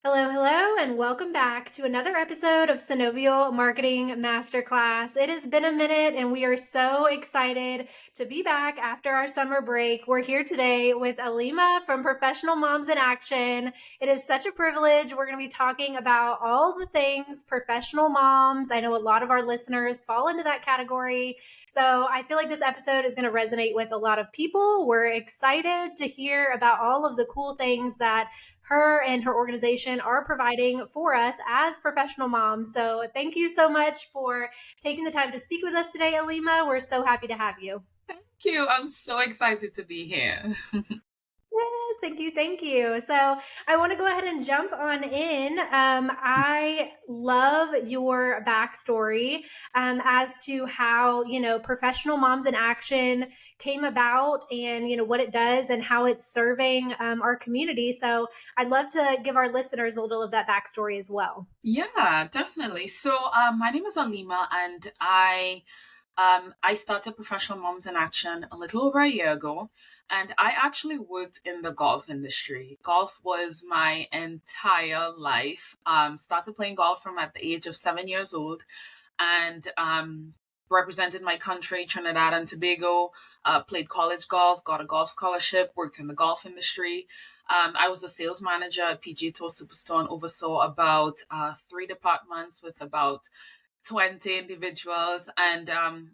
Hello, hello, and welcome back to another episode of Synovial Marketing Masterclass. It has been a minute, and we are so excited to be back after our summer break. We're here today with Aleema from Professional Moms in Action. It is such a privilege. We're going to be talking about all the things professional moms. I know a lot of our listeners fall into that category. So I feel like this episode is going to resonate with a lot of people. We're excited to hear about all of the cool things that her and her organization are providing for us as professional moms. So thank you so much for taking the time to speak with us today, Aleema. We're so happy to have you. Thank you. I'm so excited to be here. Yes, thank you, thank you. So I want to go ahead and jump on in. I love your backstory as to how professional moms in action came about, and what it does and how it's serving our community. So I'd love to give our listeners a little of that backstory as well. Yeah, definitely. So, my name is Aleema, and I started Professional Moms in Action a little over a year ago, and I actually worked in the golf industry. Golf was my entire life. Started playing golf from at the age of 7 years old, and represented my country, Trinidad and Tobago. Played college golf, got a golf scholarship, worked in the golf industry. I was a sales manager at PGA Tour Superstore and oversaw about three departments with about 20 individuals. And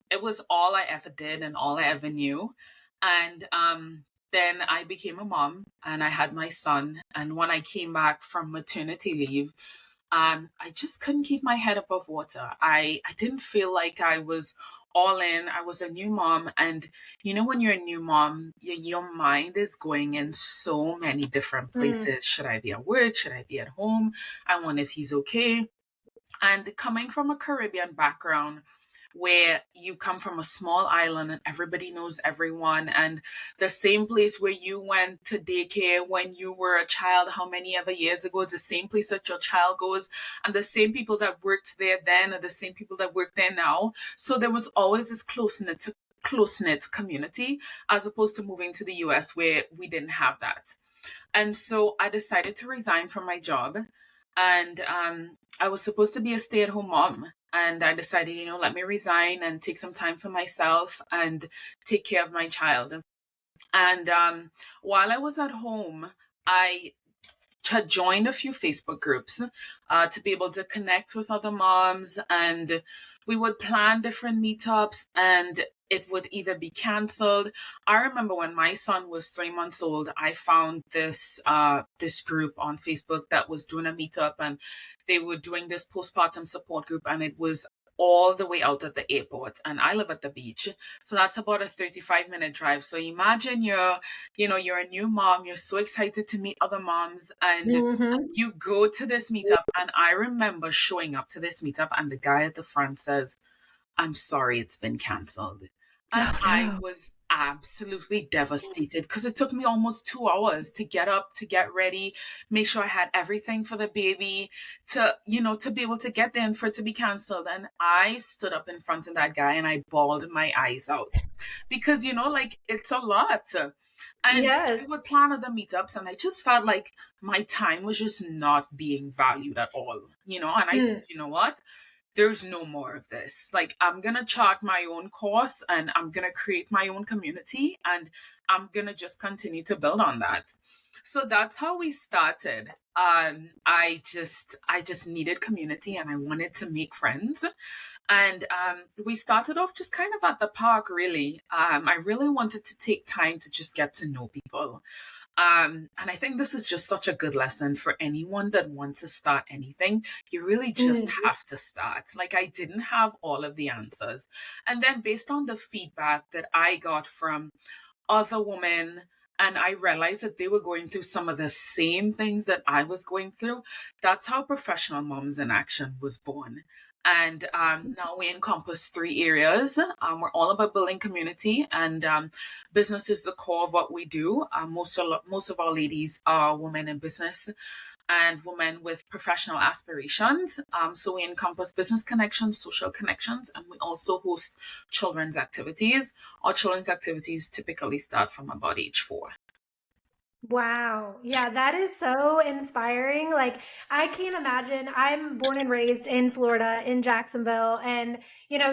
it was all I ever did and all I ever knew. And then I became a mom and I had my son. And when I came back from maternity leave, I just couldn't keep my head above water. I didn't feel like I was all in. I was a new mom. And when you're a new mom, your mind is going in so many different Mm. places. Should I be at work? Should I be at home? I wonder if he's okay. And coming from a Caribbean background, where you come from a small island and everybody knows everyone, and the same place where you went to daycare when you were a child, how many ever years ago, is the same place that your child goes, and the same people that worked there then are the same people that work there now. So there was always this close knit community, as opposed to moving to the US where we didn't have that. And so I decided to resign from my job. And I was supposed to be a stay at home mom. And I decided, let me resign and take some time for myself and take care of my child. And while I was at home, I had joined a few Facebook groups to be able to connect with other moms, and we would plan different meetups, and it would either be canceled. I remember when my son was 3 months old, I found this group on Facebook that was doing a meetup, and they were doing this postpartum support group, and it was all the way out at the airport, and I live at the beach, so that's about a 35-minute drive. So imagine you're a new mom, you're so excited to meet other moms, and Hmm. you go to this meetup. And I remember showing up to this meetup, and the guy at the front says, "I'm sorry, it's been canceled." And Oh I no. was absolutely devastated because it took me almost 2 hours to get up, to get ready, make sure I had everything for the baby, to be able to get there and for it to be canceled. And I stood up in front of that guy and I bawled my eyes out because, like, it's a lot. And we Yes. would plan other meetups, and I just felt like my time was just not being valued at all. And I said, Mm. you know what? There's no more of this. Like, I'm going to chart my own course and I'm going to create my own community, and I'm going to just continue to build on that. So that's how we started. I just needed community and I wanted to make friends. And we started off just kind of at the park, really. I really wanted to take time to just get to know people. And I think this is just such a good lesson for anyone that wants to start anything. You really just Mm. have to start. Like, I didn't have all of the answers. And then, based on the feedback that I got from other women, and I realized that they were going through some of the same things that I was going through, that's how Professional Moms in Action was born. And now we encompass three areas. We're all about building community, and business is the core of what we do. Most of our ladies are women in business and women with professional aspirations. So we encompass business connections, social connections, and we also host children's activities. Our children's activities typically start from about age 4. Wow. Yeah, that is so inspiring. Like, I can't imagine. I'm born and raised in Florida, in Jacksonville. And,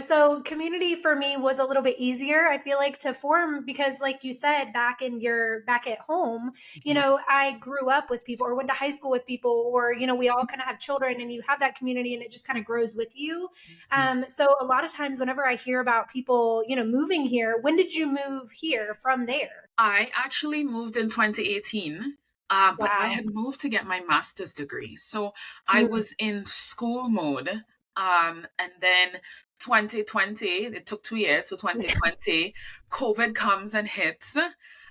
so community for me was a little bit easier, I feel like, to form because, like you said, back at home, Mhm, I grew up with people or went to high school with people, or, we all kind of have children and you have that community and it just kind of grows with you. mhm. So a lot of times, whenever I hear about people, moving here, when did you move here from there? I actually moved in 2018, but I Wow. had moved to get my master's degree. So I Mm. was in school mode. And then 2020, it took 2 years. So 2020, COVID comes and hits.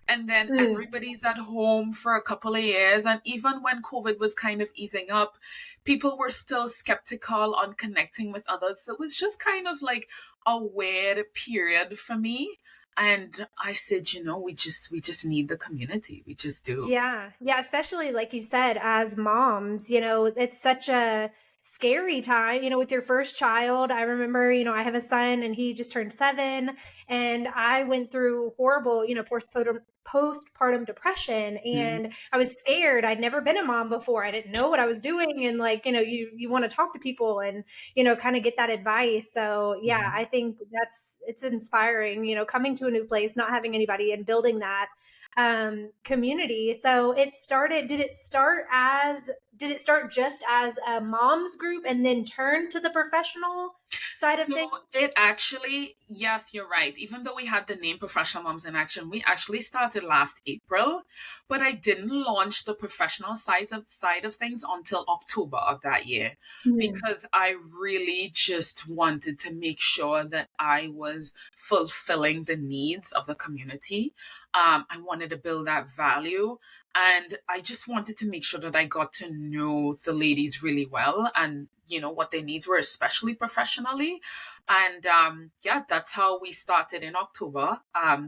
And then Mm. everybody's at home for a couple of years. And even when COVID was kind of easing up, people were still skeptical on connecting with others. So it was just kind of like a weird period for me. And I said, we just need the community. We just do. Yeah. Yeah, especially like you said, as moms, it's such a scary time, with your first child. I remember, I have a son and he just turned 7 and I went through horrible, postpartum depression Mhm, and I was scared. I'd never been a mom before. I didn't know what I was doing and like, you want to talk to people and, kind of get that advice. So, yeah, mhm. I think it's inspiring, coming to a new place, not having anybody and building that community. So did it start just as a mom's group and then turn to the professional side of So things? it actually, yes, you're right. Even though we had the name Professional Moms in Action, we actually started last April, but I didn't launch the professional side of things until October of that year Mm. because I really just wanted to make sure that I was fulfilling the needs of the community. I wanted to build that value. And I just wanted to make sure that I got to know the ladies really well and, what their needs were, especially professionally. And yeah, that's how we started in October,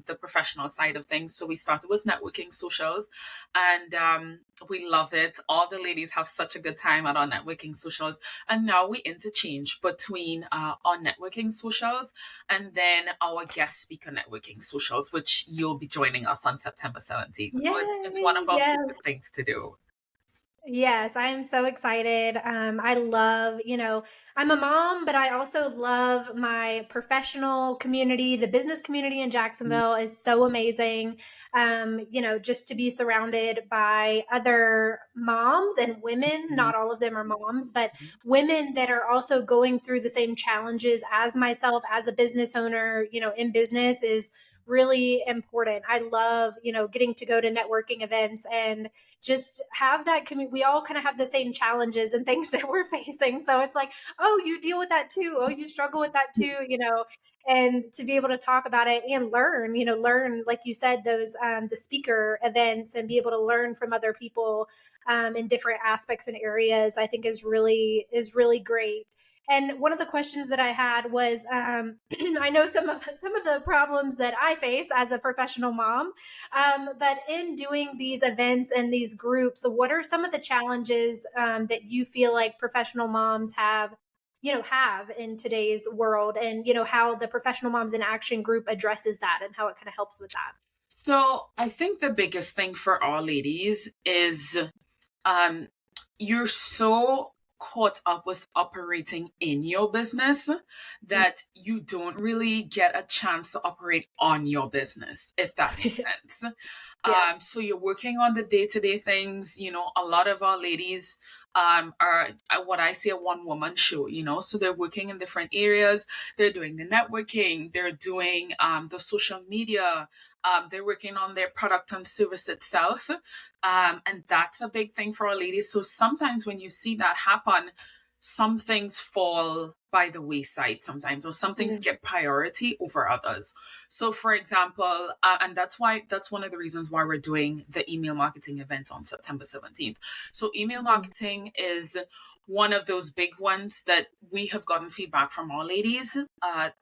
the professional side of things. So we started with networking socials, and we love it. All the ladies have such a good time at our networking socials. And now we interchange between our networking socials and then our guest speaker networking socials, which you'll be joining us on September 17th. So it's one Yay! of our favorite Yes. things to do. Yes, I am so excited. I love, I'm a mom, but I also love my professional community. The business community in Jacksonville is so amazing. Just to be surrounded by other moms and women, Mhm, not all of them are moms, but mhm, women that are also going through the same challenges as myself as a business owner, in business is really important. I love, getting to go to networking events and just have that we all kind of have the same challenges and things that we're facing, so it's like, oh, you deal with that too, oh, you struggle with that too, and to be able to talk about it and learn like you said, those the speaker events, and be able to learn from other people in different aspects and areas, I think is really great. And one of the questions that I had was, I know some of the problems that I face as a professional mom, but in doing these events and these groups, what are some of the challenges that you feel like professional moms have in today's world, and how the Professional Moms in Action group addresses that and how it kind of helps with that? So I think the biggest thing for all ladies is um, you're so caught up with operating in your business that you don't really get a chance to operate on your business, if that makes sense. Yeah. So you're working on the day-to-day things. A lot of our ladies are what I say a one-woman show. So they're working in different areas. They're doing the networking. They're doing the social media. They're working on their product and service itself. And that's a big thing for our ladies. So sometimes when you see that happen, some things fall by the wayside sometimes, or some things Mm. get priority over others. So, for example, and that's one of the reasons why we're doing the email marketing event on September 17th. So, email Mm. marketing is one of those big ones that we have gotten feedback from our ladies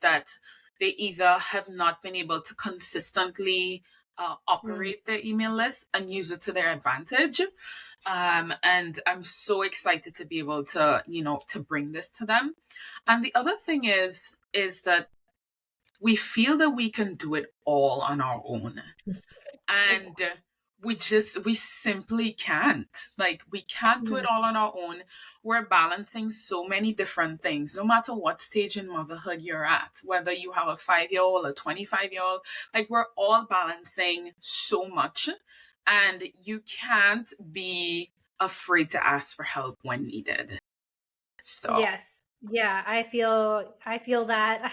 that they either have not been able to consistently Mm. operate their email list and use it to their advantage. And I'm so excited to be able to bring this to them. And the other thing is that we feel that we can do it all on our own. And we simply can't. Like, we can't do it Mm. all on our own. We're balancing so many different things, no matter what stage in motherhood you're at, whether you have a 5 year old, a 25-year-old, like, we're all balancing so much. And you can't be afraid to ask for help when needed. So, Yes. Yeah, I feel that.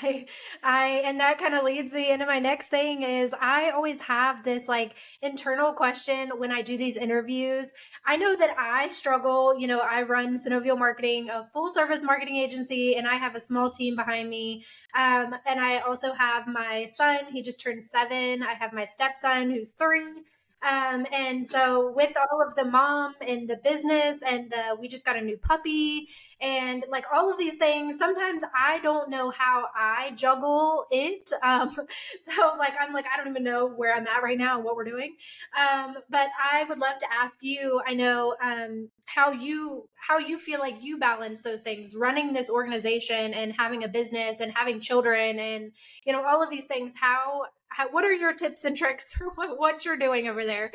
I and that kind of leads me into my next thing is I always have this like internal question when I do these interviews. I know that I struggle, I run Synovial Marketing, a full service marketing agency, and I have a small team behind me. And I also have my son, he just turned 7. I have my stepson who's 3. And so with all of the mom and the business and we just got a new puppy and like all of these things, sometimes I don't know how I juggle it. So like I'm like I don't even know where I'm at right now and what we're doing. But I would love to ask you, I know, how you feel like you balance those things, running this organization and having a business and having children and all of these things. How what are your tips and tricks for what you're doing over there?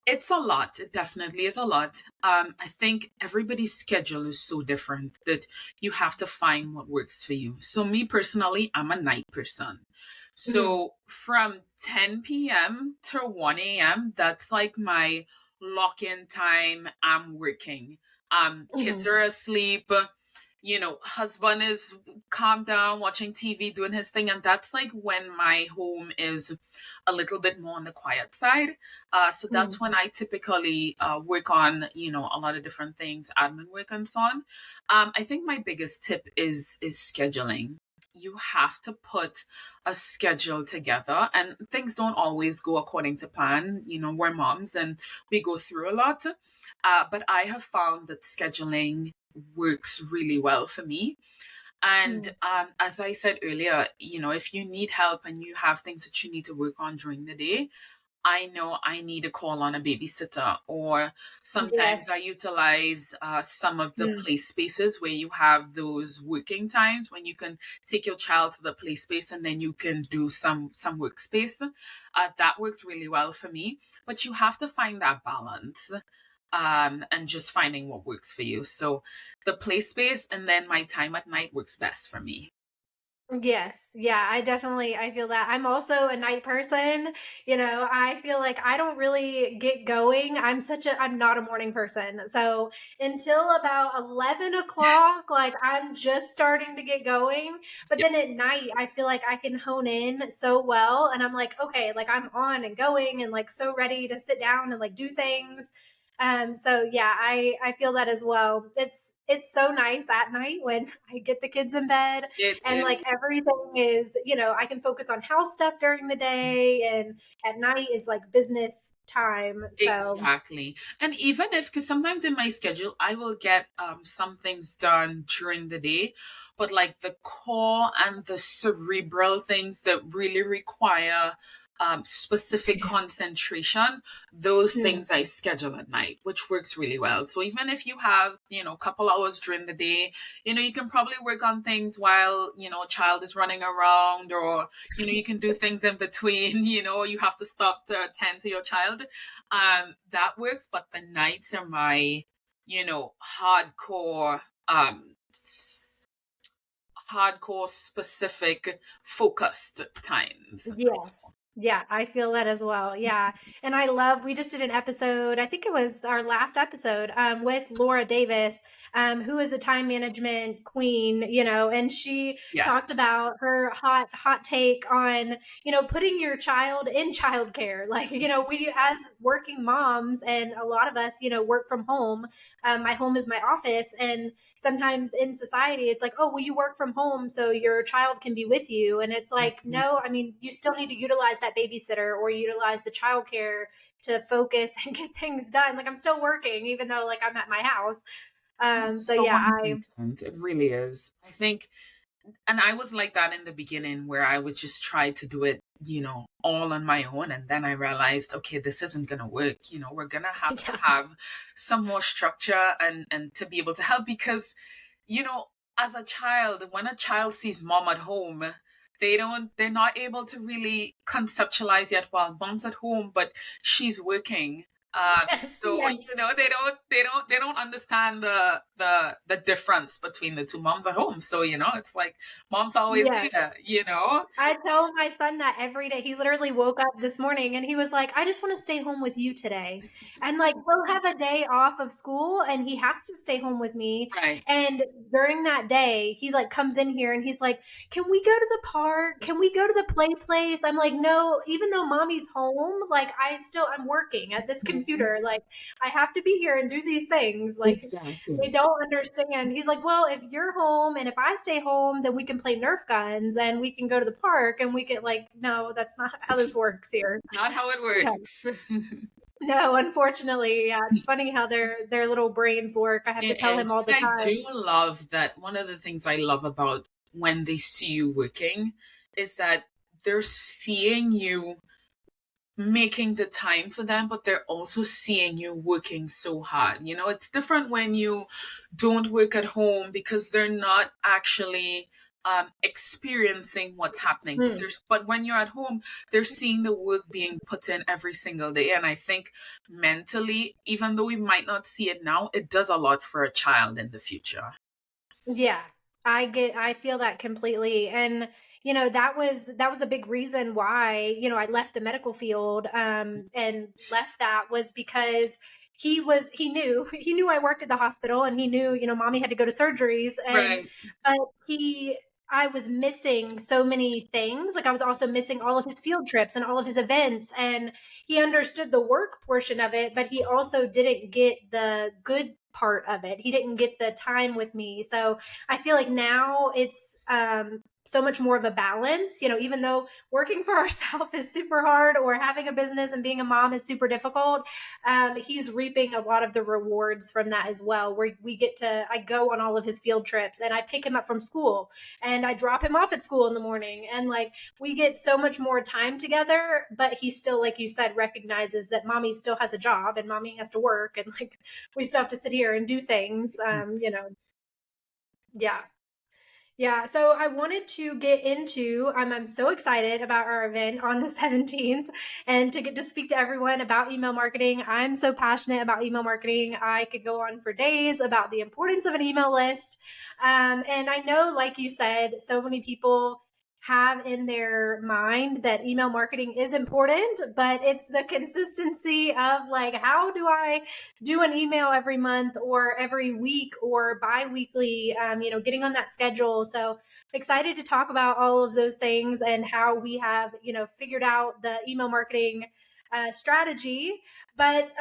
it's a lot. It definitely is a lot. I think everybody's schedule is so different that you have to find what works for you. So, me personally, I'm a night person. Mhm. So, from 10 p.m. to 1 a.m., that's like my lock in time. I'm working. Kids Mhm. are asleep. Husband is calm down, watching TV, doing his thing. And that's like when my home is a little bit more on the quiet side. So that's Mhm. when I typically work on, a lot of different things, admin work and so on. I think my biggest tip is scheduling. You have to put a schedule together, and things don't always go according to plan. We're moms and we go through a lot. But I have found that scheduling works really well for me. And Mhm. as I said earlier, if you need help and you have things that you need to work on during the day, I know I need to call on a babysitter, or sometimes I Yes. utilize some of the Mm. play spaces where you have those working times when you can take your child to the play space and then you can do some workspace. That works really well for me, but you have to find that balance, and just finding what works for you. So the play space and then my time at night works best for me. Yes. Yeah, I feel that. I'm also a night person. I feel like I don't really get going. I'm not a morning person. So until about 11 o'clock, like I'm just starting to get going. But Yeah, then at night, I feel like I can hone in so well. And I'm like, okay, like I'm on and going and like so ready to sit down and like do things. So yeah, I feel that as well. It's so nice at night when I get the kids in bed it and like is. everything is, I can focus on house stuff during the day and at night is like business time. So Exactly. And even if, because sometimes in my schedule, I will get some things done during the day, but like the core and the cerebral things that really require specific yeah. concentration, those Mm. things I schedule at night, which works really well. So even if you have, a couple hours during the day, you can probably work on things while, a child is running around, or you can do things in between. You have to stop to attend to your child. That works, but the nights are my, hardcore, hardcore specific focused times. Yes. Yeah, I feel that as well. Yeah. And we just did an episode, I think it was our last episode, with Laura Davis, who is a time management queen, and she Yes. talked about her hot take on, putting your child in childcare. Like, we as working moms and a lot of us, work from home. My home is my office. And sometimes in society it's like, oh well, you work from home so your child can be with you, and it's like, Mhm. no, I mean, you still need to utilize that babysitter or utilize the childcare to focus and get things done. Like I'm still working even though like I'm at my house. So It's so yeah, I important. It really is. I think, and I was like that in the beginning where I would just try to do it, all on my own. And then I realized, okay, this isn't going to work. We're going to have to yeah. have some more structure and to be able to help because, you know, as a child, when a child sees mom at home, they're not able to really conceptualize yet, well, mom's at home but she's working. Yes, So yes. they don't understand the difference between the two. Mom's at home, so it's like mom's always Yeah. here. I tell my son that every day. He literally woke up this morning and he was like, I just want to stay home with you today. And like, he'll have a day off of school and he has to stay home with me. Right. And during that day, he like comes in here and he's like, can we go to the park? Can we go to the play place? I'm like, no, even though mommy's home, like I'm working at this Mhm. computer. Like, I have to be here and do these things. Like, they Exactly. don't understand. He's like, well, if you're home and if I stay home, then we can play Nerf guns and we can go to the park and we can like, no, that's not how this works here. Not how it Yeah. works. No, unfortunately, yeah, it's funny how their little brains work. I have to It tell him is, all but the I time. do love that. One of the things I love about when they see you working is that they're seeing you making the time for them, but they're also seeing you working so hard. It's different when you don't work at home because they're not actually experiencing what's happening. But Mm. when you're at home, they're seeing the work being put in every single day. And I think mentally, even though we might not see it now, it does a lot for a child in the future. Yeah. I feel that completely. And that was a big reason why, I left the medical field and left that was because he knew I worked at the hospital and he knew, mommy had to go to surgeries and Right. but he I was missing so many things. Like I was also missing all of his field trips and all of his events and he understood the work portion of it, but he also didn't get the good part of it. He didn't get the time with me. So I feel like now it's so much more of a balance, even though working for ourselves is super hard or having a business and being a mom is super difficult. He's reaping a lot of the rewards from that as well, where I go on all of his field trips and I pick him up from school and I drop him off at school in the morning. And like, we get so much more time together, but he still, like you said, recognizes that mommy still has a job and mommy has to work. And like, we still have to sit here and do things. Yeah. Yeah, so I wanted to get into I'm so excited about our event on the 17th and to get to speak to everyone about email marketing. I'm so passionate about email marketing. I could go on for days about the importance of an email list. And I know, like you said, so many people have in their mind that email marketing is important, but it's the consistency of like, how do I do an email every month or every week or bi-weekly, getting on that schedule. So excited to talk about all of those things and how we have, figured out the email marketing strategy. But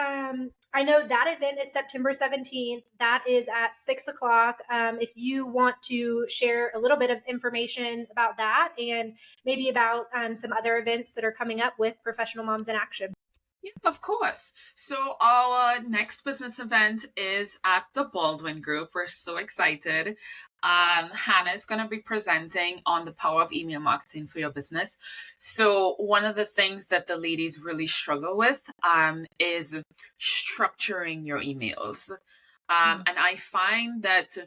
I know that event is September 17th. That is at 6 o'clock. If you want to share a little bit of information about that and maybe about some other events that are coming up with Professional Moms in Action. Yeah, of course. So our next business event is at the Baldwin Group. We're so excited. Hannah is going to be presenting on the power of email marketing for your business. So one of the things that the ladies really struggle with is structuring your emails. And I find that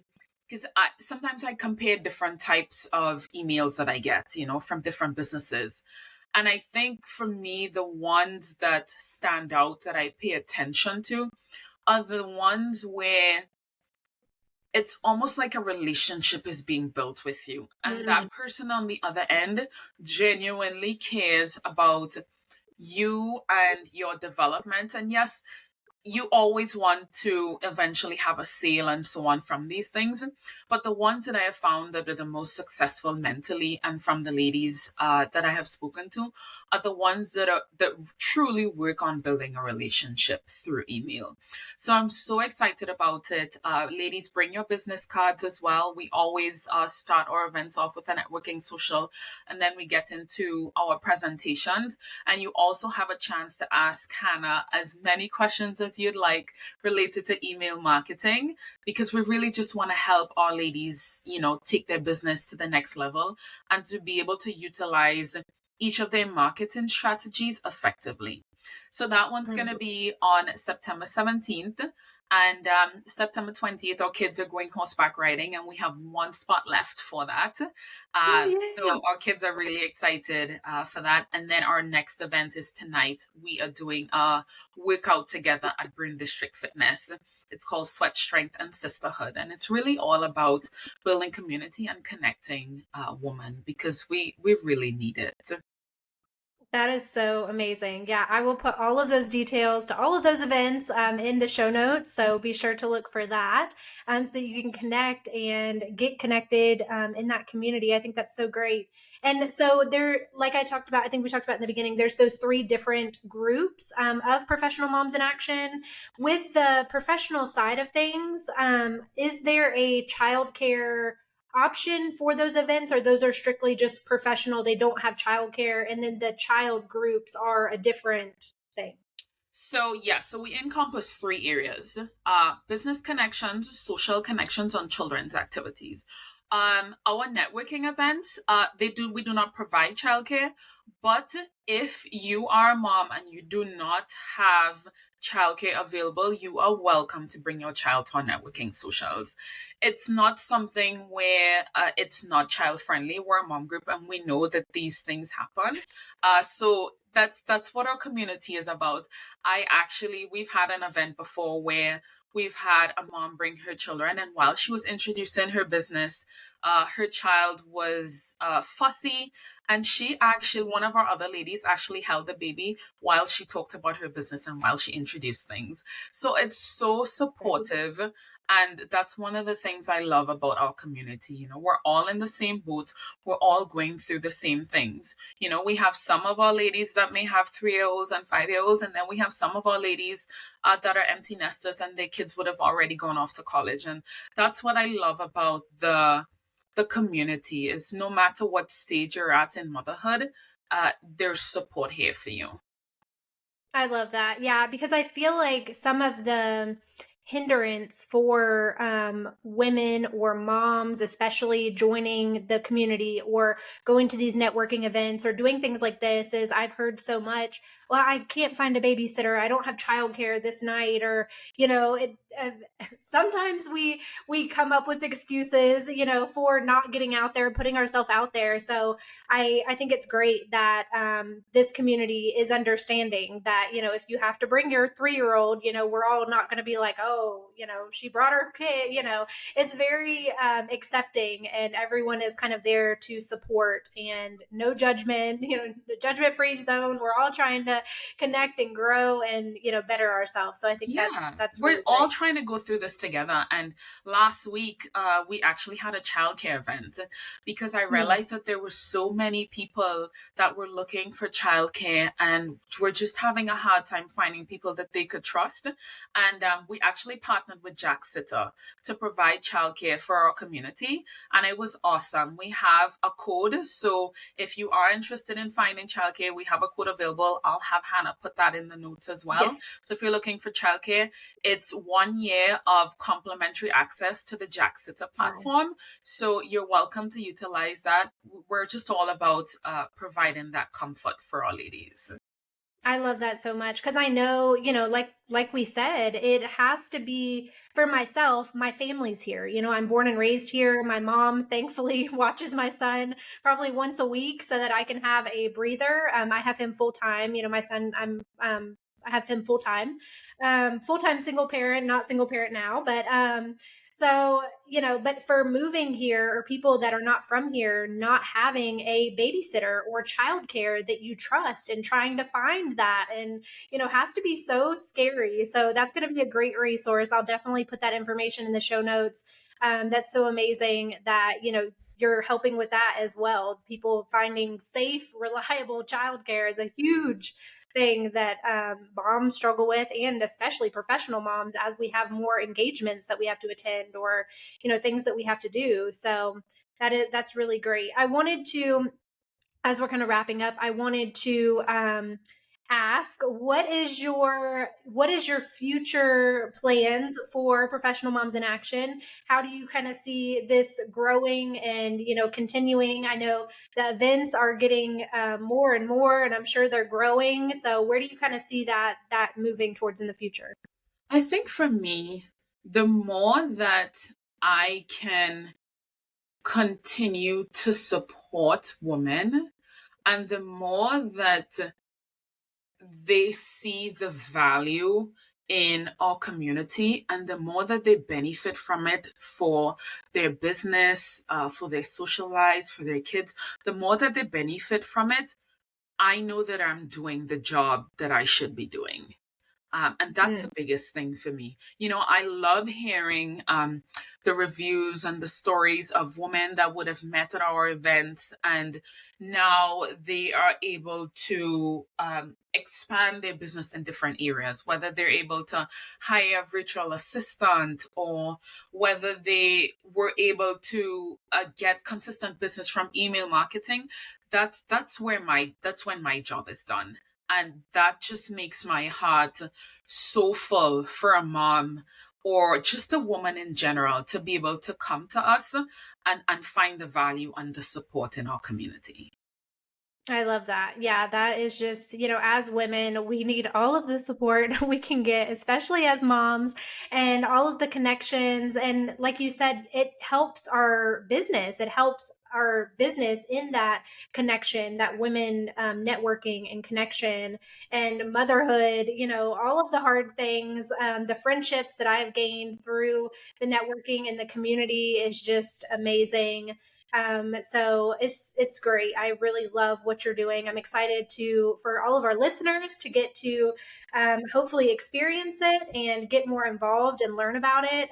because sometimes I compare different types of emails that I get, from different businesses. And I think for me, the ones that stand out that I pay attention to are the ones where it's almost like a relationship is being built with you. And Mm, that person on the other end genuinely cares about you and your development. And yes, you always want to eventually have a sale and so on from these things. But the ones that I have found that are the most successful mentally and from the ladies that I have spoken to are the ones that truly work on building a relationship through email. So I'm so excited about it. Ladies, bring your business cards as well. We always start our events off with a networking social, and then we get into our presentations. And you also have a chance to ask Hannah as many questions as you'd like related to email marketing, because we really just want to help our ladies, take their business to the next level and to be able to utilize each of their marketing strategies effectively. So that one's going mm. to be on September 17th. And September 20th, our kids are going horseback riding, and we have one spot left for that. Oh, So yeah. our kids are really excited for that. And then our next event is tonight. We are doing a workout together at Burn District Fitness. It's called Sweat Strength and Sisterhood. And it's really all about building community and connecting women, because we really need it. That is so amazing. Yeah, I will put all of those details to all of those events in the show notes. So be sure to look for that so that you can connect and get connected in that community. I think that's so great. And so there, like I talked about, I think we talked about in the beginning, there's those three different groups of professional moms in action. With the professional side of things, is there a childcare option for those events, or those are strictly just professional, they don't have childcare, and then the child groups are a different thing? So yeah, so we encompass three areas: business connections, social connections, on children's activities. Our networking events, we do not provide childcare, but if you are a mom and you do not have childcare available, you are welcome to bring your child to our networking socials. It's not something where it's not child friendly. We're a mom group, and we know that these things happen. So that's what our community is about. We've had an event before where we've had a mom bring her children, and while she was introducing her business, her child was fussy, and one of our other ladies actually held the baby while she talked about her business and while she introduced things. So it's so supportive. And that's one of the things I love about our community. We're all in the same boat. We're all going through the same things. We have some of our ladies that may have 3-year-olds and 5-year-olds, and then we have some of our ladies that are empty nesters, and their kids would have already gone off to college. And that's what I love about the community, is no matter what stage you're at in motherhood, there's support here for you. I love that. Yeah, because I feel like some of the hindrance for women or moms, especially joining the community or going to these networking events or doing things like this, is I've heard so much, well, I can't find a babysitter. I don't have childcare this night. Or, sometimes we come up with excuses, for not getting out there, putting ourselves out there. So I think it's great that this community is understanding that, if you have to bring your 3-year-old, we're all not going to be like, oh, she brought her kid, it's very accepting, and everyone is kind of there to support, and no judgment, the judgment free zone. We're all trying to connect and grow and, better ourselves. So I think Yeah, that's we're really all great. trying to go through this together. And last week, we actually had a childcare event, because I Hmm. realized that there were so many people that were looking for childcare and were just having a hard time finding people that they could trust. And we actually partnered with Jack Sitter to provide childcare for our community. And it was awesome. We have a code. So if you are interested in finding childcare, we have a code available. I'll have Hannah put that in the notes as well. Yes. So if you're looking for childcare, it's 1 year of complimentary access to the Jack Sitter Wow. platform. So you're welcome to utilize that. We're just all about providing that comfort for our ladies. I love that so much because I know, like we said, it has to be for myself. My family's here. I'm born and raised here. My mom, thankfully, watches my son probably once a week so that I can have a breather. I have him full time. My son, I have him full time single parent, not single parent now, but so, but for moving here, or people that are not from here, not having a babysitter or childcare that you trust, and trying to find that, and, has to be so scary. So that's going to be a great resource. I'll definitely put that information in the show notes. That's so amazing that, you're helping with that as well. People finding safe, reliable childcare is a huge thing that moms struggle with, and especially professional moms, as we have more engagements that we have to attend, or things that we have to do. So that's really great. I wanted to, as we're kind of wrapping up, I wanted to ask, what is your future plans for Professional Moms in Action? How do you kind of see this growing and continuing? I know the events are getting more and more, and I'm sure they're growing. So where do you kind of see that moving towards in the future? I think for me, the more that I can continue to support women, and the more that they see the value in our community, and the more that they benefit from it for their business, for their social lives, for their kids, the more that they benefit from it, I know that I'm doing the job that I should be doing. And that's Mm. the biggest thing for me. I love hearing the reviews and the stories of women that would have met at our events, and now they are able to expand their business in different areas, whether they're able to hire a virtual assistant, or whether they were able to get consistent business from email marketing. That's when my job is done, and that just makes my heart so full for a mom or just a woman in general to be able to come to us and find the value and the support in our community. I love that. Yeah, that is just, as women, we need all of the support we can get, especially as moms, and all of the connections. And like you said, it helps our business. It helps our business in that connection, that women networking and connection and motherhood, all of the hard things, the friendships that I've gained through the networking and the community is just amazing. So it's great. I really love what you're doing. I'm excited to for all of our listeners to get to hopefully experience it and get more involved and learn about it.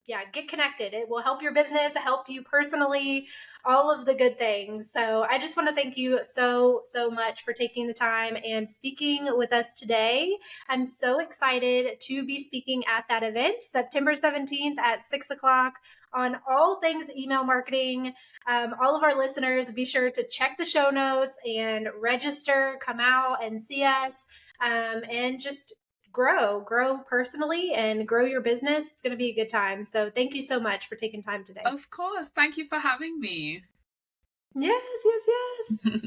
Yeah, get connected. It will help your business, help you personally, all of the good things. So I just want to thank you so much for taking the time and speaking with us today. I'm so excited to be speaking at that event, September 17th at 6 o'clock, on all things email marketing. All of our listeners, be sure to check the show notes and register, come out and see us, and just grow personally and grow your business. It's going to be a good time. So thank you so much for taking time today. Of course. Thank you for having me. Yes, yes, yes.